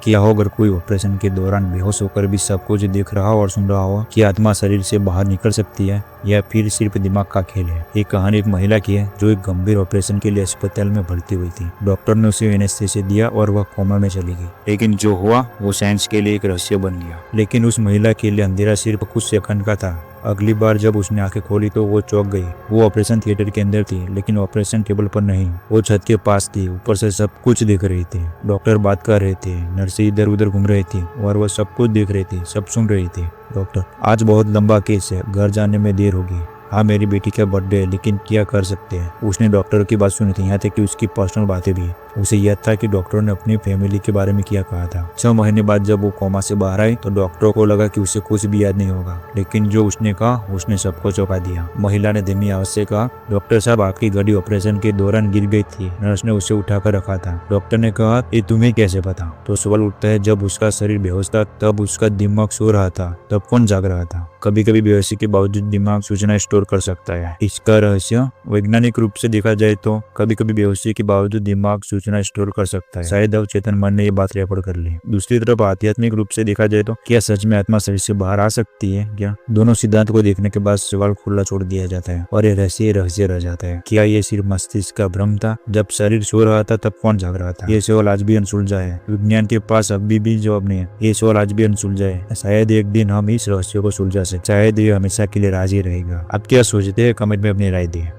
क्या हो अगर कोई ऑपरेशन के दौरान बेहोश होकर भी सब कुछ देख रहा हो और सुन रहा हो? क्या आत्मा शरीर से बाहर निकल सकती है या फिर सिर्फ दिमाग का खेल है? ये कहानी एक महिला की है जो एक गंभीर ऑपरेशन के लिए अस्पताल में भर्ती हुई थी। डॉक्टर ने उसे एनेस्थीसिया दिया और वह कोमा में चली गई। लेकिन जो हुआ वो साइंस के लिए एक रहस्य बन गया। लेकिन उस महिला के लिए अंधेरा सिर्फ कुछ सेकंड का था। अगली बार जब उसने आंखें खोली तो वो चौंक गई। वो ऑपरेशन थिएटर के अंदर थी, लेकिन ऑपरेशन टेबल पर नहीं। वो छत के पास थी, ऊपर से सब कुछ देख रही थी। डॉक्टर बात कर रहे थे, नर्सें इधर उधर घूम रही थी और वो सब कुछ देख रही थी, सब सुन रही थी। डॉक्टर, आज बहुत लंबा केस है, घर जाने में देर होगी। हाँ, मेरी बेटी का बर्थडे है, लेकिन क्या कर सकते हैं। उसने डॉक्टर की बात सुनी थी, यहाँ तक कि उसकी पर्सनल बातें भी। उसे याद था कि डॉक्टर ने अपनी फैमिली के बारे में क्या कहा था। 6 महीने बाद जब वो कोमा से बाहर आई तो डॉक्टरों को लगा कि उसे कुछ भी याद नहीं होगा, लेकिन जो उसने कहा उसने सबको चौंका दिया। महिला ने धीमी आवाज से कहा, डॉक्टर साहब, आपकी गाड़ी ऑपरेशन के दौरान गिर गई थी। नर्स ने उसे उठाकर रखा था। डॉक्टर ने कहा, ये तुम्हें कैसे पता? तो सवाल उठता है, जब उसका शरीर बेहोश था तब उसका दिमाग सो रहा था, तब कौन जाग रहा था? कभी कभी बेहोशी के बावजूद दिमाग सूचना स्टोर कर सकता है। इसका रहस्य वैज्ञानिक रूप से देखा जाए तो कभी कभी बेहोशी के बावजूद दिमाग सूचना स्टोर कर सकता है। शायद अब चेतन मन ने ये बात रिकॉर्ड कर ली। दूसरी तरफ आध्यात्मिक रूप से देखा जाए तो क्या सच में आत्मा शरीर से बाहर आ सकती है क्या? दोनों सिद्धांत को देखने के बाद सवाल खुला छोड़ दिया जाता है और ये रहस्य रह जाता है। क्या ये सिर्फ मस्तिष्क का भ्रम था? जब शरीर सो रहा था तब कौन जाग रहा था? ये सवाल आज भी अनसुलझा है। विज्ञान के पास अभी भी जवाब नहीं है। ये सवाल आज भी अनसुलझा है। शायद एक दिन हम इस रहस्य को सुलझा सकते। शायद ये हमेशा के लिए राजी रहेगा। आप क्या सोचते हैं? कमेंट में अपनी राय दिए।